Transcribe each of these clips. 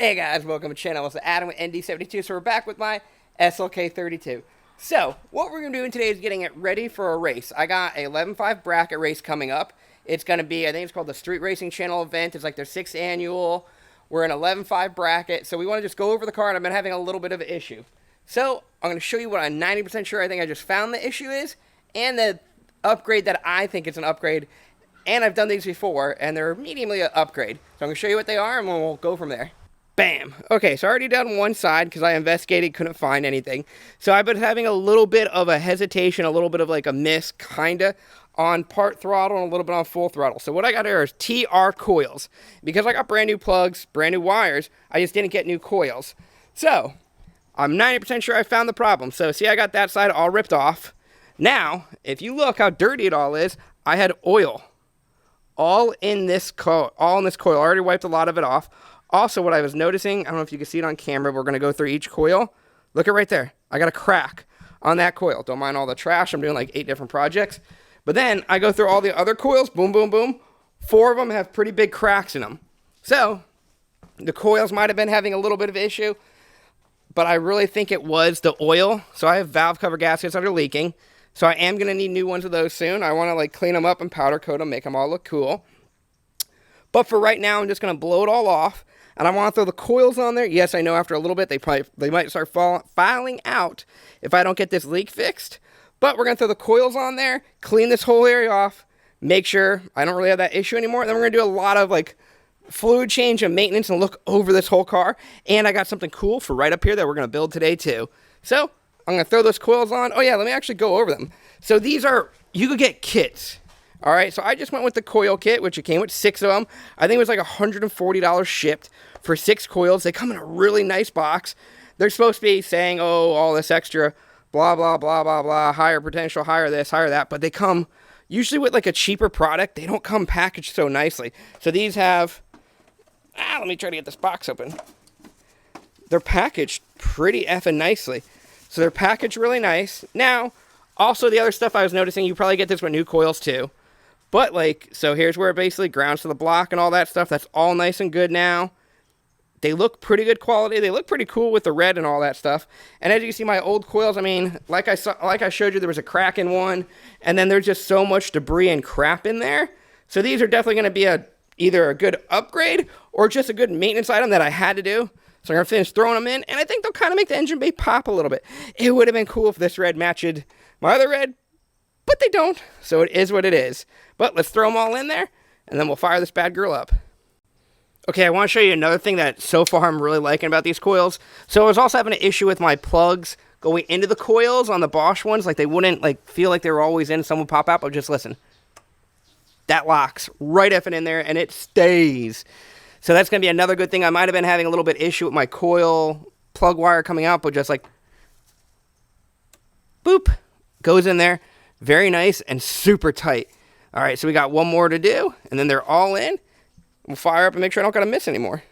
Hey guys, welcome to the channel. It's Adam with ND72. So we're back with my SLK32. So what we're going to be doing today is getting it ready for a race. I got a 11.5 bracket race coming up. It's going to be, I think it's called the Street Racing Channel event. It's like their 6th annual. We're in 11.5 bracket. So we want to just go over the car, and I've been having a little bit of an issue. So I'm going to show you what I'm 90% sure I think I just found the issue is, and the upgrade that I think it's an upgrade. And I've done these before, and they're mediumly an upgrade. So I'm going to show you what they are, and we'll go from there. Bam. Okay, so I already done one side because I investigated, couldn't find anything. So I've been having a little bit of a hesitation, a little bit of like a miss, kinda, on part throttle and a little bit on full throttle. So what I got here is TR coils. Because I got brand new plugs, brand new wires, I just didn't get new coils. So, I'm 90% sure I found the problem. So see, I got that side all ripped off. Now, if you look how dirty it all is, I had oil all in this coil. I already wiped a lot of it off. Also, what I was noticing, I don't know if you can see it on camera, we're going to go through each coil. Look at right there. I got a crack on that coil. Don't mind all the trash. I'm doing like 8 different projects. But then I go through all the other coils. Boom, boom, boom. 4 of them have pretty big cracks in them. So, the coils might have been having a little bit of an issue. But I really think it was the oil. So I have valve cover gaskets that are leaking. So I am going to need new ones of those soon. I want to like clean them up and powder coat them, make them all look cool. But for right now, I'm just going to blow it all off. And I want to throw the coils on there. Yes, I know after a little bit, they might start filing out if I don't get this leak fixed. But we're going to throw the coils on there, clean this whole area off, make sure I don't really have that issue anymore. And then we're going to do a lot of like fluid change and maintenance and look over this whole car. And I got something cool for right up here that we're going to build today too. So I'm going to throw those coils on. Oh yeah, let me actually go over them. So these are, you could get kits. All right, so I just went with the coil kit, which it came with 6 of them. I think it was like $140 shipped for 6 coils. They come in a really nice box. They're supposed to be saying, oh, all this extra, blah, blah, blah, blah, blah, higher potential, higher this, higher that. But they come usually with like a cheaper product. They don't come packaged so nicely. So these have, let me try to get this box open. They're packaged pretty effing nicely. So they're packaged really nice. Now, also the other stuff I was noticing, you probably get this with new coils too. But, like, so here's where it basically grounds to the block and all that stuff. That's all nice and good now. They look pretty good quality. They look pretty cool with the red and all that stuff. And as you can see, my old coils, I mean, like I showed you, there was a crack in one. And then there's just so much debris and crap in there. So these are definitely going to be either a good upgrade or just a good maintenance item that I had to do. So I'm going to finish throwing them in. And I think they'll kind of make the engine bay pop a little bit. It would have been cool if this red matched my other red. But they don't, so it is what it is. But let's throw them all in there, and then we'll fire this bad girl up. Okay, I want to show you another thing that so far I'm really liking about these coils. So I was also having an issue with my plugs going into the coils on the Bosch ones. Like, they wouldn't like feel like they were always in. Some would pop out, but just listen. That locks right effing in there, and it stays. So that's going to be another good thing. I might have been having a little bit issue with my coil plug wire coming out, but just like, boop, goes in there. Very nice and super tight. All right, so we got one more to do, and then they're all in. We'll fire up and make sure I don't got to miss anymore.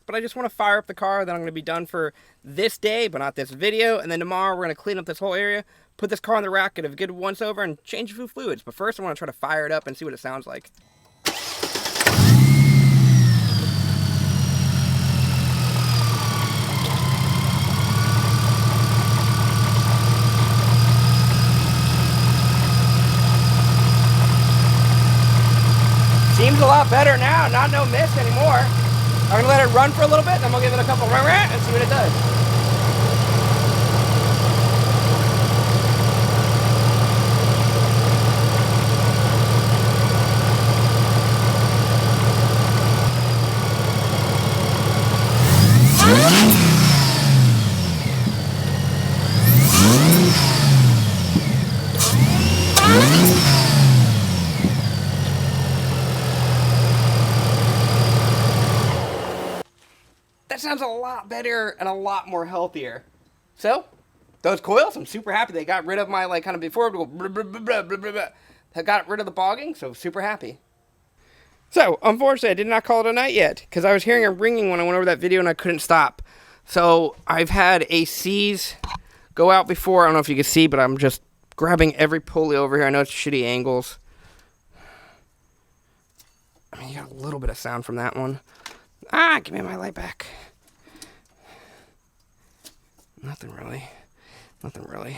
But I just want to fire up the car. Then I'm going to be done for this day, but not this video. And then tomorrow we're going to clean up this whole area, put this car on the rack, get a good once over, and change a few fluids. But first I want to try to fire it up and see what it sounds like. Seems a lot better now, not no miss anymore. I'm gonna let it run for a little bit, then we'll give it a couple run and see what it does. That sounds a lot better and a lot more healthier. So, those coils, I'm super happy. They got rid of my, like, kind of before it would go blah, blah, blah, blah, blah, blah. They got rid of the bogging, so super happy. So, unfortunately, I did not call it a night yet, because I was hearing a ringing when I went over that video and I couldn't stop. So, I've had ACs go out before. I don't know if you can see, but I'm just grabbing every pulley over here. I know it's shitty angles. I mean, you got a little bit of sound from that one. Give me my light back. Nothing really. Nothing really.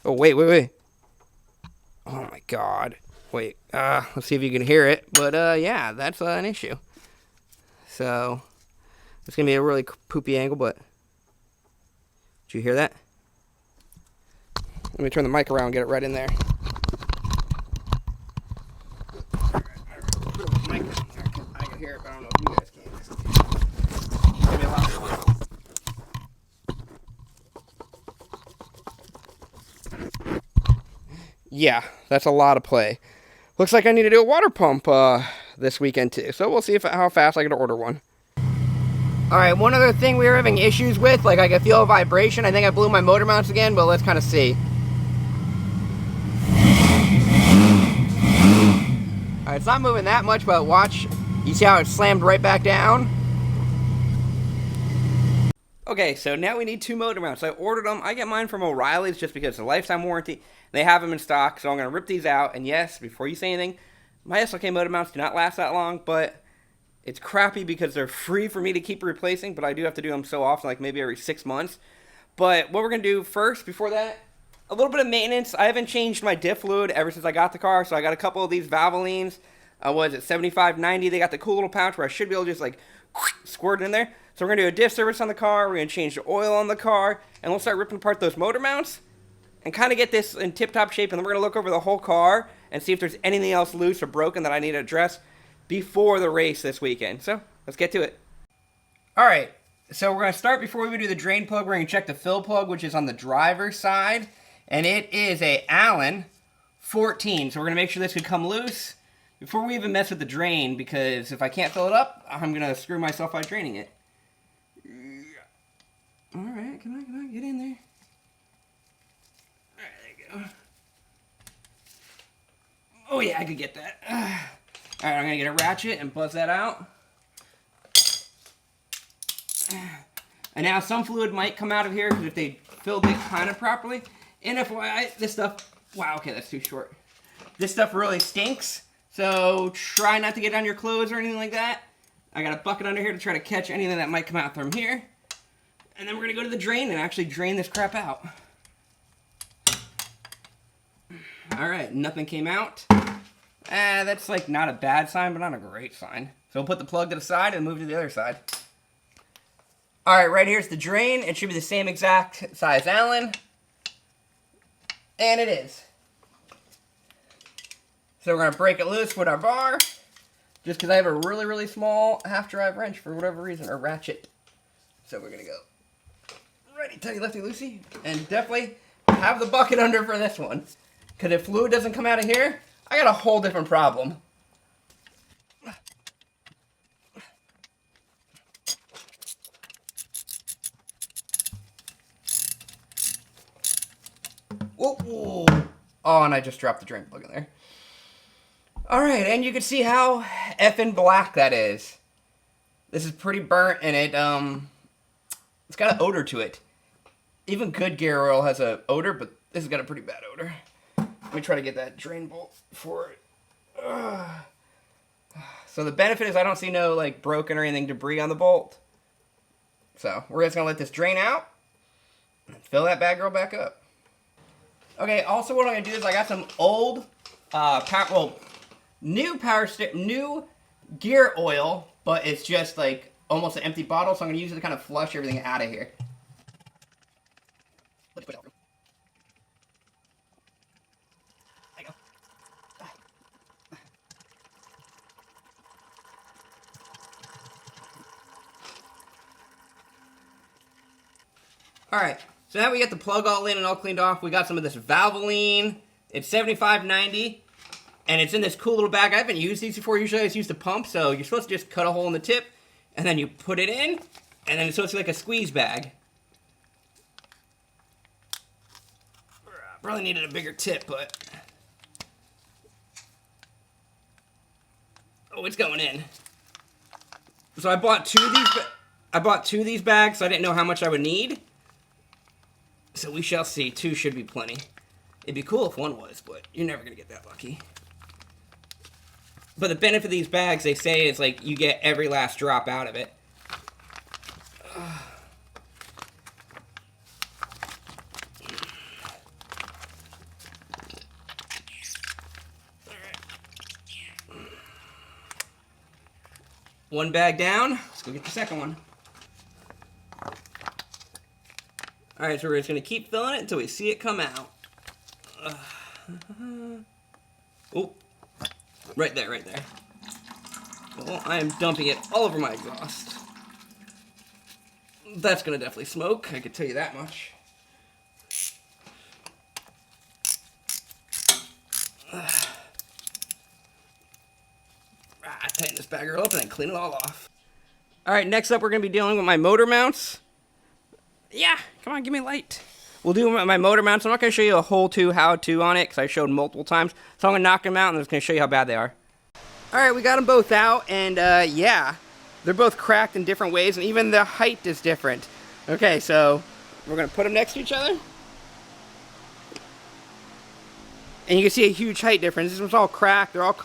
Oh, wait. Oh, my God. Wait. Let's see if you can hear it. But, yeah, that's an issue. So, it's going to be a really poopy angle, but... Did you hear that? Let me turn the mic around and get it right in there. I can hear it, but I don't know if you guys can. It's gonna be a lot more. Yeah, that's a lot of play. Looks like I need to do a water pump this weekend too. So we'll see how fast I can order one. Alright, one other thing we were having issues with, like I could feel a vibration. I think I blew my motor mounts again, but let's kind of see. Alright, it's not moving that much, but watch. You see how it slammed right back down? Okay, so now we need 2 motor mounts. I ordered them. I get mine from O'Reilly's just because it's a lifetime warranty. They have them in stock, so I'm going to rip these out. And yes, before you say anything, my SLK motor mounts do not last that long, but it's crappy because they're free for me to keep replacing, but I do have to do them so often, like maybe every 6 months. But what we're going to do first, before that, a little bit of maintenance. I haven't changed my diff fluid ever since I got the car, so I got a couple of these Valvolines. Was it 75-90? They got the cool little pouch where I should be able to just like squirt it in there. So we're going to do a diff service on the car, we're going to change the oil on the car, and we'll start ripping apart those motor mounts and kind of get this in tip-top shape, and then we're going to look over the whole car and see if there's anything else loose or broken that I need to address before the race this weekend. So let's get to it. Alright, so we're going to start before we do the drain plug. We're going to check the fill plug, which is on the driver's side, and it is a Allen 14. So we're going to make sure this could come loose before we even mess with the drain, because if I can't fill it up, I'm going to screw myself by draining it. Alright, come on, get in there. Alright, there you go. Oh yeah, I could get that. Alright, I'm going to get a ratchet and buzz that out. And now some fluid might come out of here, because if they filled it kind of properly. And FYI, this stuff, wow, okay, that's too short. This stuff really stinks, so try not to get on your clothes or anything like that. I got a bucket under here to try to catch anything that might come out from here. And then we're going to go to the drain and actually drain this crap out. Alright, nothing came out. That's like not a bad sign, but not a great sign. So we'll put the plug to the side and move to the other side. Alright, right here's the drain. It should be the same exact size Allen. And it is. So we're going to break it loose with our bar. Just because I have a really, really small half-drive wrench for whatever reason, or ratchet. So we're going to go righty, tighty, lefty, loosey. And definitely have the bucket under for this one. Because if fluid doesn't come out of here, I got a whole different problem. Whoa. Oh, and I just dropped the drain plug in there. Alright, and you can see how effing black that is. This is pretty burnt, and it's got an odor to it. Even good gear oil has an odor, but this has got a pretty bad odor. Let me try to get that drain bolt for it. So the benefit is I don't see no like broken or anything debris on the bolt. So we're just gonna let this drain out and fill that bad girl back up. Okay, also what I'm gonna do is I got some old new gear oil, but it's just like almost an empty bottle, so I'm gonna use it to kind of flush everything out of here. Let's put it out. There you go. Alright, so now we get the plug all in and all cleaned off. We got some of this Valvoline. It's 75-90, and it's in this cool little bag. I haven't used these before. Usually I just use the pump, so you're supposed to just cut a hole in the tip, and then you put it in, and then it's supposed to be like a squeeze bag. Probably needed a bigger tip, but... Oh, it's going in. So I bought two of these bags, so I didn't know how much I would need. So we shall see. 2 should be plenty. It'd be cool if 1 was, but you're never going to get that lucky. But the benefit of these bags, they say, is like you get every last drop out of it. One bag down. Let's go get the second one. Alright, so we're just going to keep filling it until we see it come out. Oh, right there, right there. Well, I am dumping it all over my exhaust. That's going to definitely smoke, I can tell you that much. Tighten this bagger up and then clean it all off. Alright, next up we're going to be dealing with my motor mounts. Yeah, come on, give me light. We'll do my motor mounts. I'm not going to show you a whole how-to on it because I showed multiple times. So I'm going to knock them out and I'm just going to show you how bad they are. Alright, we got them both out and yeah, they're both cracked in different ways and even the height is different. Okay, so we're going to put them next to each other. And you can see a huge height difference. This one's all cracked. They're all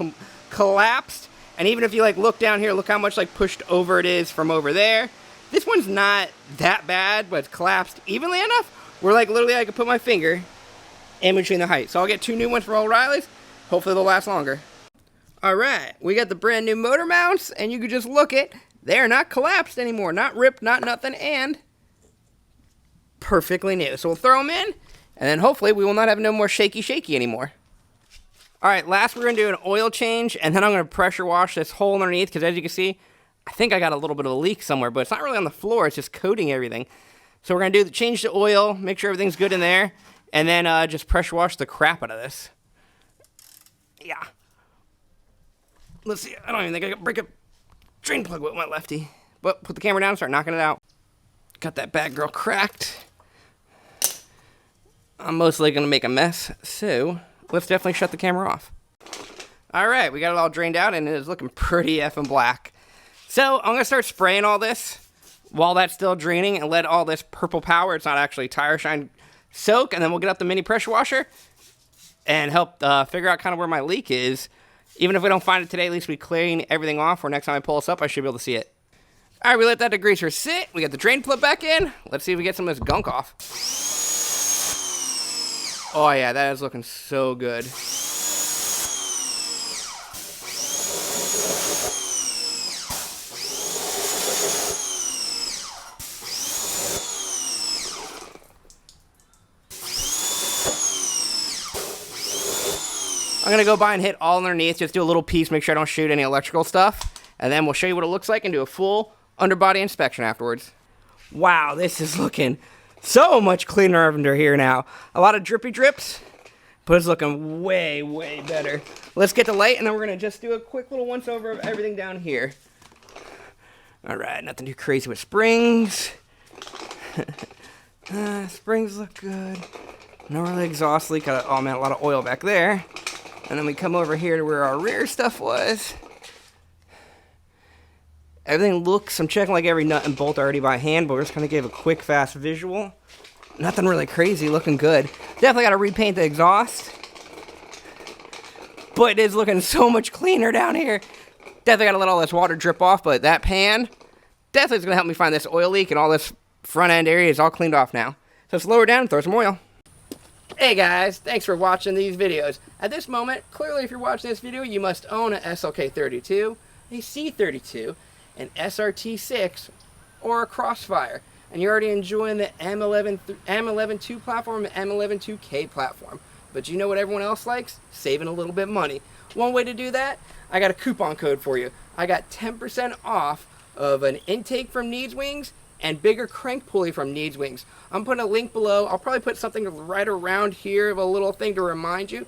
collapsed. And even if you like look down here, look how much like pushed over it is from over there. This one's not that bad, but it's collapsed evenly enough where like literally I could put my finger in between the height. So I'll get 2 new ones for O'Reilly's. Hopefully they'll last longer. Alright, we got the brand new motor mounts and you can just look it. They're not collapsed anymore. Not ripped, not nothing, and perfectly new. So we'll throw them in and then hopefully we will not have no more shaky anymore. Alright, last we're going to do an oil change, and then I'm going to pressure wash this hole underneath, because as you can see, I think I got a little bit of a leak somewhere, but it's not really on the floor, it's just coating everything. So we're going to change the oil, make sure everything's good in there, and then just pressure wash the crap out of this. Yeah. Let's see, I don't even think I can break a drain plug with my lefty. But put the camera down and start knocking it out. Got that bad girl cracked. I'm mostly going to make a mess, so let's definitely shut the camera off. Alright, we got it all drained out and it is looking pretty effing black. So I'm going to start spraying all this while that's still draining and let all this purple power, it's not actually tire shine, soak. And then we'll get up the mini pressure washer and help figure out kind of where my leak is. Even if we don't find it today, at least we clean everything off where next time I pull this up, I should be able to see it. Alright, we let that degreaser sit. We got the drain plug back in. Let's see if we get some of this gunk off. Oh yeah, that is looking so good. I'm gonna go by and hit all underneath, just do a little piece, make sure I don't shoot any electrical stuff, and then we'll show you what it looks like and do a full underbody inspection afterwards. Wow, this is looking so much cleaner under here now. A lot of drippy drips, but it's looking way, way better. Let's get the light, and then we're going to just do a quick little once-over of everything down here. All right, nothing too crazy with springs. Springs look good. No really exhaust leak. Oh, man, a lot of oil back there. And then we come over here to where our rear stuff was. Everything looks, I'm checking like every nut and bolt already by hand, but we're just going to give a quick, fast visual. Nothing really crazy, looking good. Definitely got to repaint the exhaust. But it is looking so much cleaner down here. Definitely got to let all this water drip off, but that pan definitely is going to help me find this oil leak, and all this front end area is all cleaned off now. So let's lower it down and throw some oil. Hey guys, thanks for watching these videos. At this moment, clearly if you're watching this video, you must own an SLK32, a C32, an SRT6, or a Crossfire, and you're already enjoying the M11.2 platform and M11.2K platform. But you know what everyone else likes? Saving a little bit of money. One way to do that, I got a coupon code for you. I got 10% off of an intake from Needs Wings and bigger crank pulley from Needs Wings. I'm putting a link below. I'll probably put something right around here of a little thing to remind you.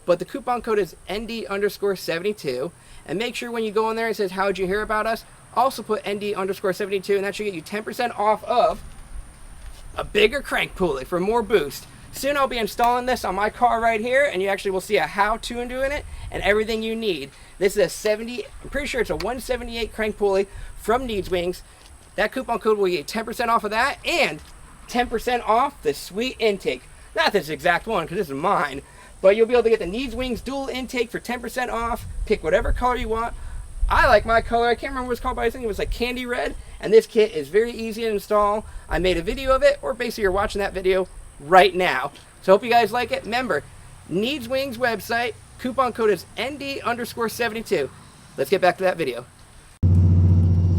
But the coupon code is ND_72. And make sure when you go in there and it says, how'd you hear about us? Also put ND_72, and that should get you 10% off of a bigger crank pulley for more boost. Soon I'll be installing this on my car right here, and you actually will see a how-to in doing it and everything you need. This is I'm pretty sure it's a 178 crank pulley from Needs Wings. That coupon code will get 10% off of that and 10% off the sweet intake. Not this exact one, because this is mine, but you'll be able to get the Needs Wings dual intake for 10% off. Pick whatever color you want. I like my color. I can't remember what it's called, but I think it was like candy red. And this kit is very easy to install. I made a video of it, or basically you're watching that video right now. So hope you guys like it. Remember, Needs Wings website, coupon code is ND_72. Let's get back to that video.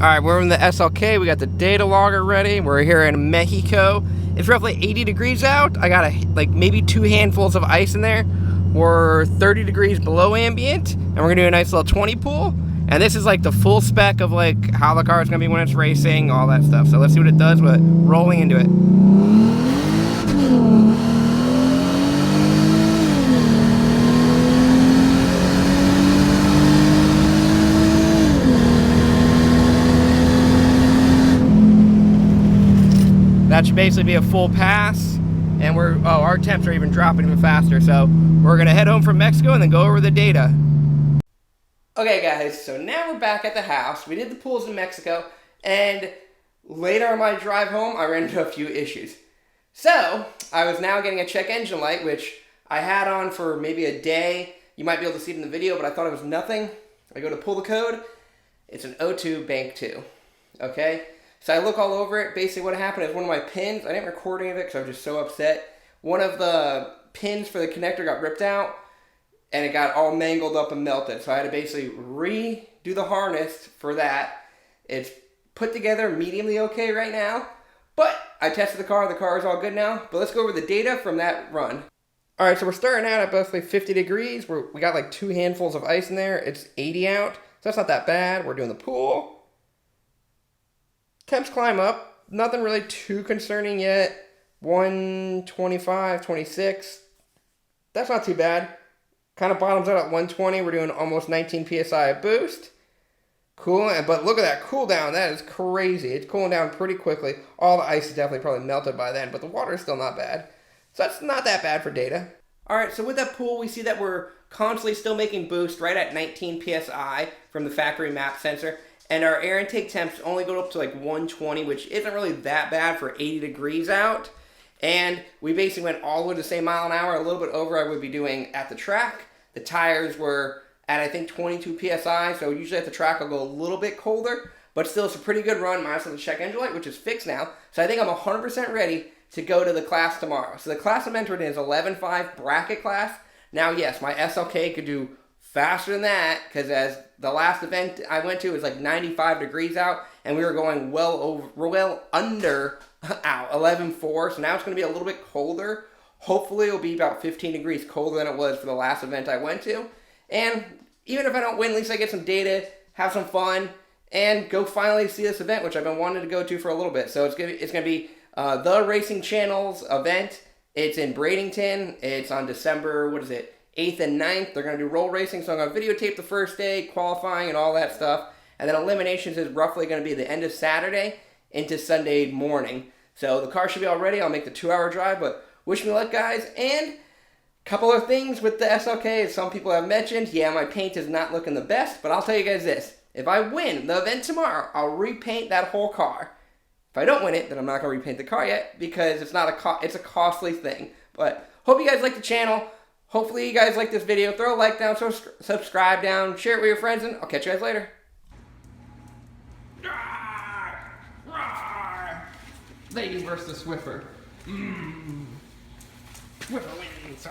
Alright, we're in the SLK. We got the data logger ready. We're here in Mexico. It's roughly 80 degrees out. I got like maybe 2 handfuls of ice in there. We're 30 degrees below ambient, and we're gonna do a nice little 20 pool. And this is like the full spec of like how the car is gonna be when it's racing, all that stuff. So let's see what it does with rolling into it. That should basically be a full pass, and our temps are even dropping even faster, so we're gonna head home from Mexico and then go over the data. Okay guys, so now we're back at the house. We did the pools in Mexico, and later on my drive home, I ran into a few issues. So, I was now getting a check engine light, which I had on for maybe a day. You might be able to see it in the video, but I thought it was nothing. I go to pull the code, it's an O2 bank 2, okay? So I look all over it. Basically what happened is one of my pins, I didn't record any of it because I was just so upset. One of the pins for the connector got ripped out and it got all mangled up and melted. So I had to basically redo the harness for that. It's put together mediumly okay right now, but I tested the car is all good now. But let's go over the data from that run. All right, so we're starting out at roughly 50 degrees. We got like 2 handfuls of ice in there. It's 80 out, so that's not that bad. We're doing the pool. Temps climb up, nothing really too concerning yet. 125, 26, that's not too bad. Kind of bottoms out at 120, we're doing almost 19 PSI boost. Cool, but look at that cool down, that is crazy. It's cooling down pretty quickly. All the ice is definitely probably melted by then, but the water is still not bad. So that's not that bad for data. Alright, so with that pool, we see that we're constantly still making boost right at 19 PSI from the factory map sensor. And our air intake temps only go up to like 120, which isn't really that bad for 80 degrees out. And we basically went all the way to the same mile an hour, a little bit over I would be doing at the track. The tires were at I think 22 PSI, so usually at the track I'll go a little bit colder, but still it's a pretty good run, minus the check engine light, which is fixed now. So I think I'm 100% ready to go to the class tomorrow. So the class I'm entering is 11.5 bracket class. Now yes, my SLK could do faster than that, because as the last event I went to was like 95 degrees out, and we were going well under 11.4, so now it's going to be a little bit colder. Hopefully it'll be about 15 degrees colder than it was for the last event I went to. And even if I don't win, at least I get some data, have some fun, and go finally see this event, which I've been wanting to go to for a little bit. So it's going to be the Racing Channel's event. It's in Bradenton. It's on December, 8th and 9th. They're going to do roll racing, so I'm going to videotape the first day, qualifying and all that stuff. And then eliminations is roughly going to be the end of Saturday into Sunday morning. So the car should be all ready. I'll make the 2-hour drive, but wish me luck, guys. And a couple of things with the SLK, as some people have mentioned. Yeah, my paint is not looking the best, but I'll tell you guys this. If I win the event tomorrow, I'll repaint that whole car. If I don't win it, then I'm not going to repaint the car yet, because it's it's a costly thing. But hope you guys like the channel. Hopefully you guys like this video. Throw a like down, subscribe down, share it with your friends, and I'll catch you guys later. Lady versus Swiffer. Swiffer wins.